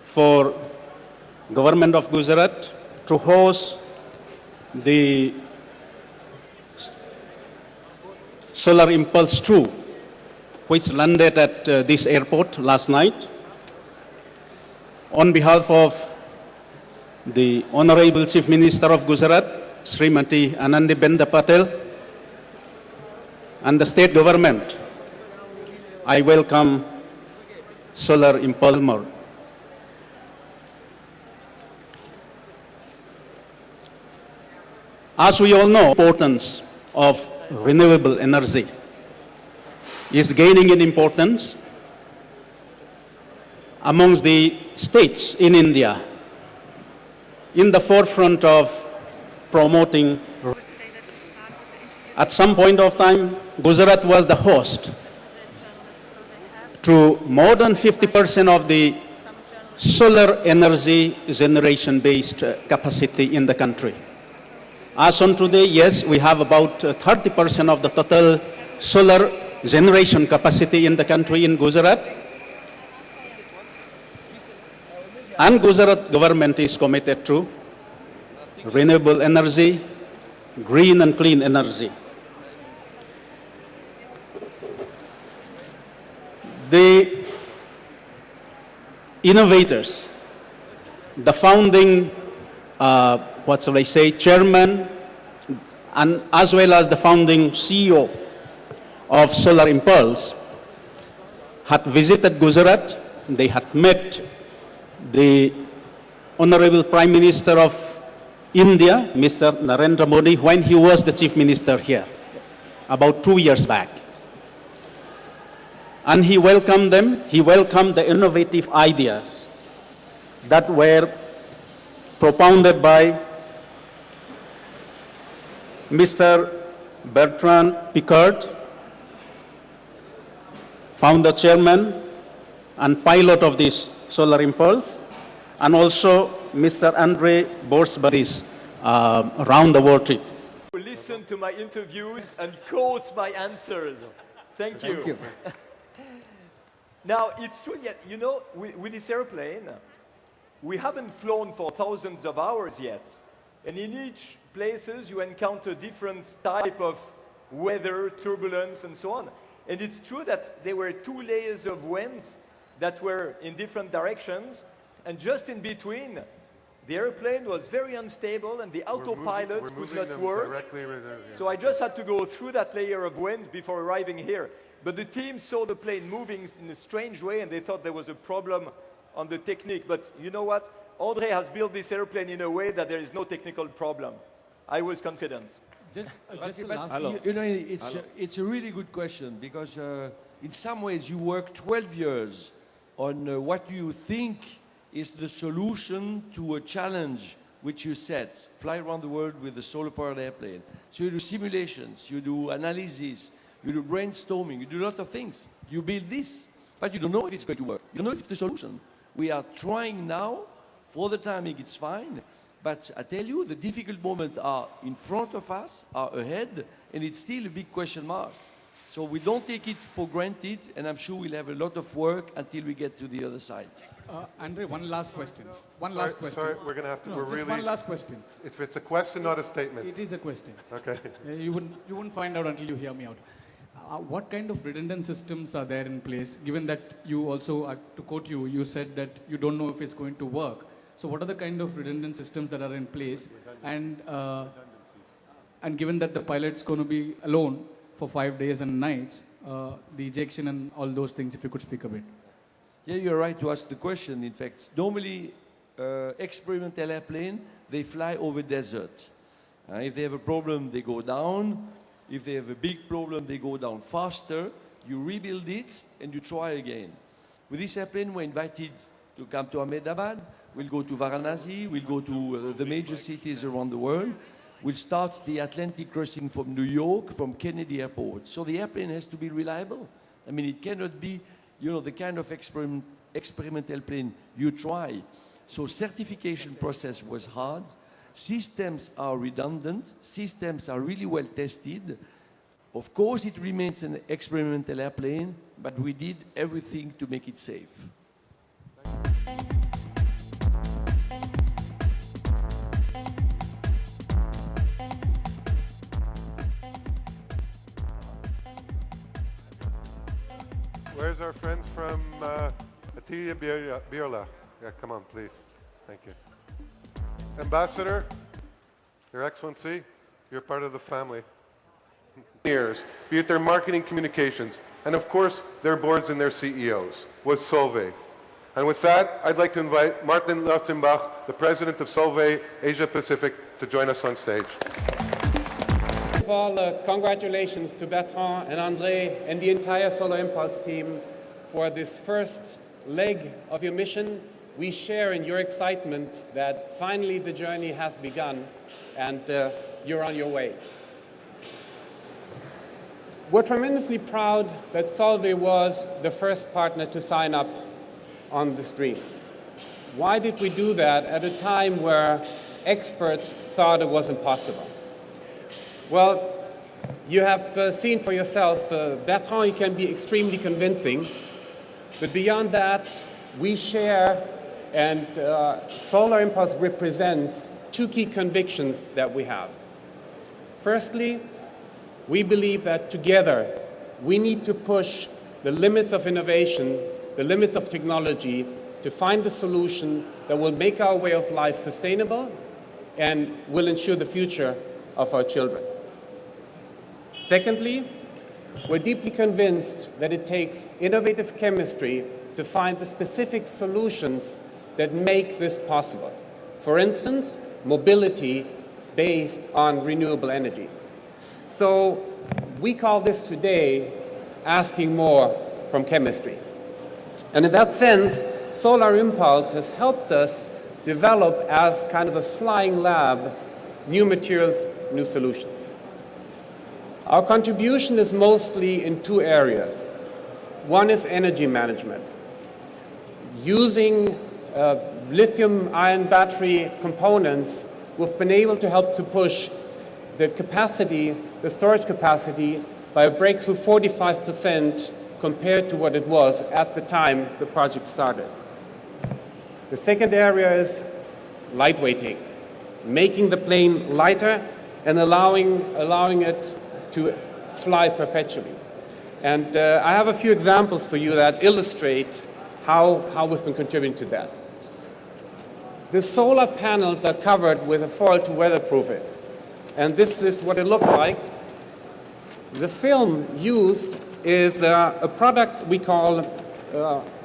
for government of Gujarat to host the Solar Impulse 2, which landed at this airport last night. On behalf of the Honorable Chief Minister of Gujarat, Srimati Anandiben Patel, and the state government, I welcome Solar Impulse more. As we all know, the importance of renewable energy is gaining in importance amongst the states in India, in the forefront of promoting. At some point of time, Gujarat was the host to more than 50% of the solar energy generation-based capacity in the country. As on today, yes, we have about 30% of the total solar generation capacity in the country in Gujarat. And Gujarat government is committed to renewable energy, green and clean energy. The innovators, the founding chairman, and as well as the founding CEO of Solar Impulse had visited Gujarat. They had met the Honorable Prime Minister of India, Mr. Narendra Modi, when he was the Chief Minister here, about 2 years back. And he welcomed them. He welcomed the innovative ideas that were propounded by Mr. Bertrand Piccard, founder, chairman, and pilot of this Solar Impulse, and also Mr. André Borschberg, around the world trip. Listen to my interviews and quote my answers. Thank you. Thank you. Now, it's true, you know, with this airplane, we haven't flown for thousands of hours yet. And in each places, you encounter different type of weather, turbulence, and so on. And it's true that there were 2 layers of wind that were in different directions. And just in between, the airplane was very unstable and the autopilot could not work. So I just had to go through that layer of wind before arriving here. But the team saw the plane moving in a strange way and they thought there was a problem on the technique. But you know what? André has built this airplane in a way that there is no technical problem. I was confident. Just you know, it's a really good question because in some ways you work 12 years on what you think is the solution to a challenge which you set. Fly around the world with a solar-powered airplane. So you do simulations, you do analysis, you do brainstorming, you do a lot of things. You build this, but you don't know if it's going to work. You don't know if it's the solution. We are trying now. For the timing, it's fine. But I tell you, the difficult moments are in front of us, are ahead, and it's still a big question mark. So we don't take it for granted, and I'm sure we'll have a lot of work until we get to the other side. André, one last question. One last question. Sorry, we're going to have to. No, just one last question. If it's a question, not a statement. It is a question. Okay. You wouldn't find out until you hear me out. What kind of redundant systems are there in place, given that you also, to quote you, you said that you don't know if it's going to work. So what are the kind of redundant systems that are in place? And given that the pilot's going to be alone for 5 days and nights, the ejection and all those things, if you could speak a bit. Yeah, you're right to ask the question. In fact, normally experimental airplane, they fly over desert. If they have a problem, they go down. If they have a big problem, they go down faster. You rebuild it and you try again. With this airplane, we're invited to come to Ahmedabad. We'll go to Varanasi. We'll go to the major cities around the world. We'll start the Atlantic crossing from New York, from Kennedy Airport. So the airplane has to be reliable. I mean, it cannot be, you know, the kind of experimental plane you try. So certification process was hard. Systems are redundant. Systems are really well tested. Of course, it remains an experimental airplane, but we did everything to make it safe. Where's our friends from Atilia Birla? Yeah, come on, please. Thank you. Ambassador, Your Excellency, you're part of the family. Years, be it their marketing communications, and of course, their boards and their CEOs, was Solvay. And with that, I'd like to invite Martin Lautenbach, the president of Solvay Asia Pacific, to join us on stage. First of all, congratulations to Bertrand and André and the entire Solar Impulse team for this first leg of your mission. We share in your excitement that finally the journey has begun and you're on your way. We're tremendously proud that Solvay was the first partner to sign up on this dream. Why did we do that at a time where experts thought it was impossible? Well, you have seen for yourself, Bertrand, he can be extremely convincing, but beyond that, we share and Solar Impulse represents two key convictions that we have. Firstly, we believe that together we need to push the limits of innovation, the limits of technology, to find a solution that will make our way of life sustainable and will ensure the future of our children. Secondly, we're deeply convinced that it takes innovative chemistry to find the specific solutions that make this possible. For instance, mobility based on renewable energy. So we call this today asking more from chemistry. And in that sense, Solar Impulse has helped us develop as kind of a flying lab new materials, new solutions. Our contribution is mostly in two areas. One is energy management. Using lithium-ion battery components, we've been able to help to push the capacity, the storage capacity, by a breakthrough 45% compared to what it was at the time the project started. The second area is lightweighting, making the plane lighter and allowing it to fly perpetually. And I have a few examples for you that illustrate how we've been contributing to that. The solar panels are covered with a foil to weatherproof it. And this is what it looks like. The film used is a product we call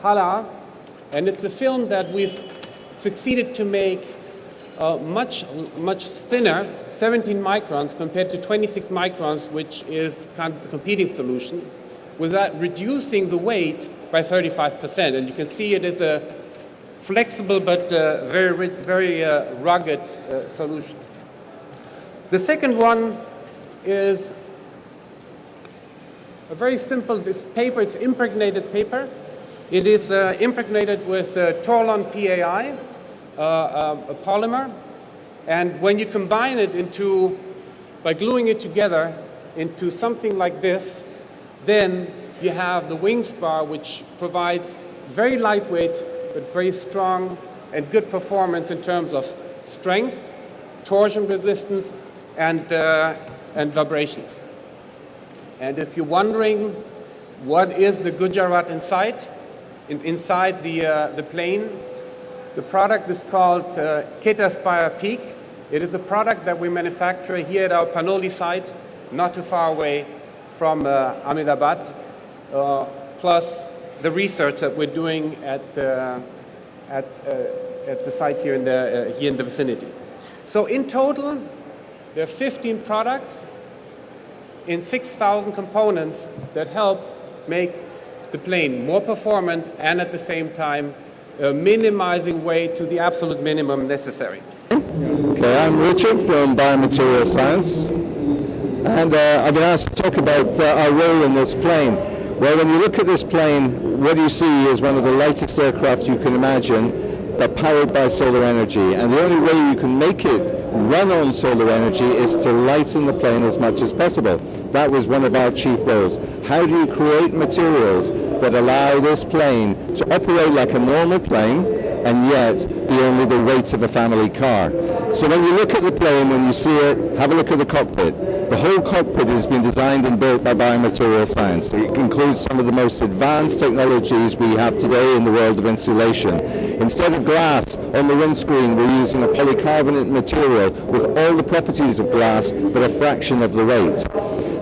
Hala, and it's a film that we've succeeded to make much thinner, 17 microns compared to 26 microns, which is kind of the competing solution, with that reducing the weight by 35%. And you can see it is a flexible but very rugged solution. The second one is a very simple, this paper, it's impregnated paper. It is impregnated with Torlon PAI, a polymer. And when you combine it by gluing it together into something like this, then you have the wing spar, which provides very lightweight but very strong and good performance in terms of strength, torsion resistance, and vibrations. And if you're wondering what is the Gujarat inside the plane, the product is called Ketaspire Peak. It is a product that we manufacture here at our Panoli site, not too far away from Ahmedabad, plus the research that we're doing at the site here in the vicinity. So in total, there are 15 products in 6,000 components that help make the plane more performant and at the same time minimizing weight to the absolute minimum necessary. Okay, I'm Richard from Biomaterial Science, and I've been asked to talk about our role in this plane. Well, when you look at this plane, what you see is one of the lightest aircraft you can imagine, but powered by solar energy. And the only way you can make it run on solar energy is to lighten the plane as much as possible. That was one of our chief roles. How do you create materials that allow this plane to operate like a normal plane and yet be only the weight of a family car? So when you look at the plane, when you see it, have a look at the cockpit. The whole cockpit has been designed and built by biomaterial science. It includes some of the most advanced technologies we have today in the world of insulation. Instead of glass on the windscreen, we're using a polycarbonate material with all the properties of glass, but a fraction of the weight.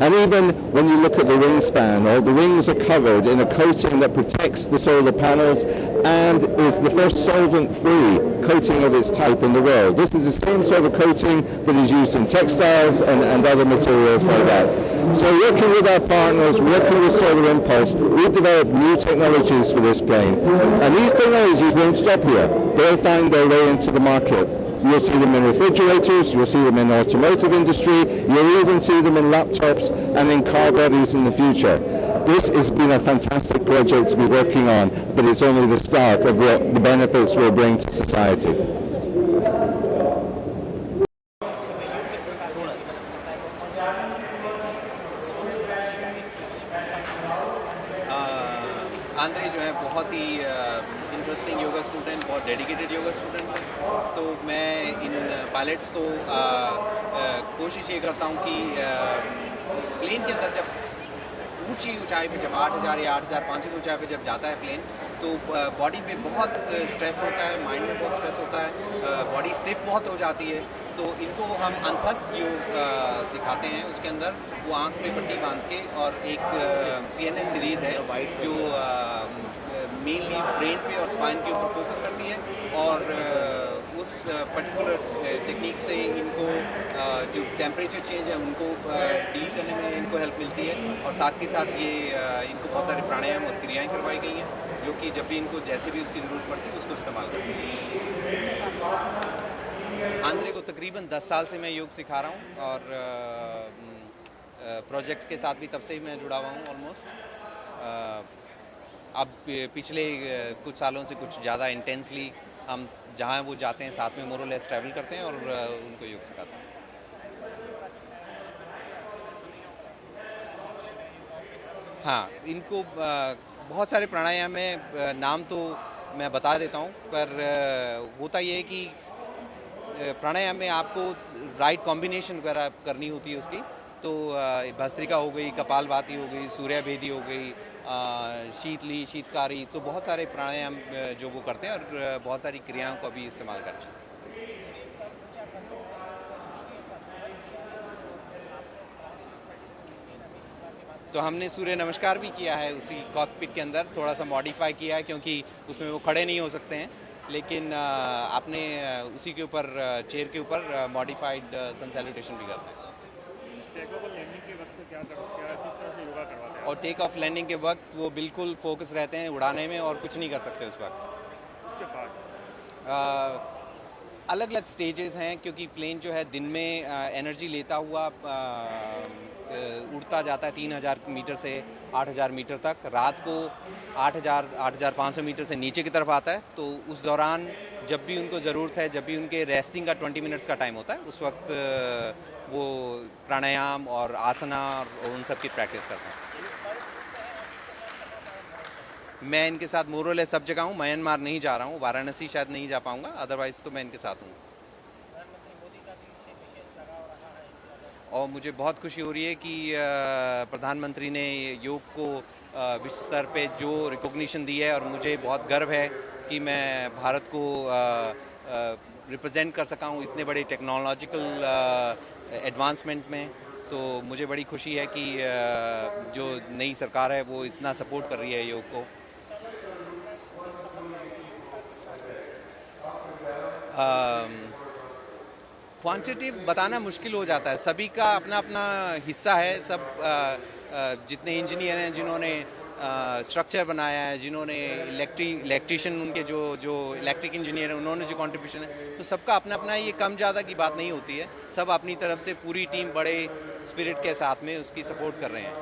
And even when you look at the wingspan, all the wings are covered in a coating that protects the solar panels and is the first solvent-free coating of its type in the world. This is the same sort of coating that is used in textiles and other materials like that. So working with our partners, working with Solar Impulse, we've developed new technologies for this plane. And these technologies won't stop here. They'll find their way into the market. You'll see them in refrigerators, you'll see them in automotive industry, you'll even see them in laptops and in car bodies in the future. This has been a fantastic project to be working on, but it's only the start of what the benefits will bring to society. Andre जो है बहुत ही interesting yoga student, बहुत dedicated yoga students हैं। तो मैं इन pilots को कोशिश ये करता हूँ कि प्लेन के अंदर जब ऊंची ऊंचाई पे जब 8000 या 8500 की ऊंचाई पे जब जाता है प्लेन, तो बॉडी पे बहुत स्ट्रेस होता है, माइंड में बहुत स्ट्रेस होता है, बॉडी स्टिफ बहुत हो जाती है। तो इनको हम अनफस्त योग सिखाते हैं। उसके अंदर वो आँख पे पट्टी बांध के, और एक CNS सीरीज़ है जो मेनली ब्रेन पे और स्पाइन के ऊपर फोकस करती है, और उस पर्टिकुलर टेक्निक से इनको जो टेम्परेचर चेंज है उनको डील करने में इनको हेल्प मिलती है। और साथ के साथ ये इनको बहुत सारे प्राणायाम और क्रियाएं करवाई गई हैं, जो कि जब भी इनको जैसे भी उसकी ज़रूरत पड़ती है उसको इस्तेमाल करते हैं। आंद्रे को तकरीबन 10 साल से मैं योग सिखा रहा हूँ, और प्रोजेक्ट के साथ भी तब से ही मैं जुड़ा हुआ हूँ ऑलमोस्ट। अब पिछले कुछ सालों से कुछ ज़्यादा इंटेंसली हम जहाँ वो जाते हैं साथ में मोर और लेस ट्रैवल करते हैं और उनको योग सिखाते हैं। हाँ, इनको बहुत सारे प्राणायाम में नाम तो मैं बता देता हूँ, पर होता ये है कि प्राणायाम में आपको राइट कॉम्बिनेशन वगैरह करनी होती है उसकी। तो भस्त्रिका हो गई, कपालभाति हो गई, सूर्यभेदी हो गई, शीतली, शीतकारी, तो बहुत सारे प्राणायाम जो वो करते हैं, और बहुत सारी क्रियाओं का भी इस्तेमाल करते हैं। तो हमने सूर्य नमस्कार भी किया है उसी कॉकपिट के अंदर, थोड़ा सा मॉडिफाई किया है क्योंकि उसमें वो खड़े नहीं हो सकते हैं, लेकिन आपने उसी के ऊपर चेयर के ऊपर मॉडिफाइड सन सैल्यूटेशन भी करते हैं। टेक ऑफ लैंडिंग के वक्त क्या किस तरह से योगा करवाते हैं? और टेक ऑफ लैंडिंग के वक्त वो बिल्कुल फोकस रहते हैं उड़ाने में, और कुछ नहीं कर सकते उस वक्त। उसके बाद अलग अलग स्टेजेस हैं, क्योंकि प्लेन जो है दिन में एनर्जी लेता हुआ उड़ता जाता है 3000 मीटर से 8000 मीटर तक, रात को 8500 मीटर से नीचे की तरफ आता है। तो उस दौरान जब भी उनको ज़रूरत है, जब भी उनके रेस्टिंग का 20 मिनट्स का टाइम होता है, उस वक्त वो प्राणायाम और आसना और उन सब की प्रैक्टिस करते हैं। मैं इनके साथ मोरल है सब जगह हूँ, म्यांमार नहीं जा रहा हूँ, वाराणसी शायद नहीं जा पाऊँगा, अदरवाइज़ तो मैं इनके साथ हूँ। और मुझे बहुत खुशी हो रही है कि प्रधानमंत्री ने योग को विश्व स्तर पे जो रिकॉग्निशन दी है, और मुझे बहुत गर्व है कि मैं भारत को रिप्रेजेंट कर सका हूँ इतने बड़े टेक्नोलॉजिकल एडवांसमेंट में। तो मुझे बड़ी खुशी है कि जो नई सरकार है वो इतना सपोर्ट कर रही है योग को। क्वांटिटेटिव बताना मुश्किल हो जाता है, सभी का अपना अपना हिस्सा है। सब जितने इंजीनियर हैं जिन्होंने स्ट्रक्चर बनाया है, जिन्होंने इलेक्ट्रिशियन उनके जो इलेक्ट्रिक इंजीनियर हैं उन्होंने जो कंट्रीब्यूशन है, तो सबका अपना अपना, ये कम ज़्यादा की बात नहीं होती है। सब अपनी तरफ से पूरी टीम बड़े स्पिरिट के साथ में उसकी सपोर्ट कर रहे हैं।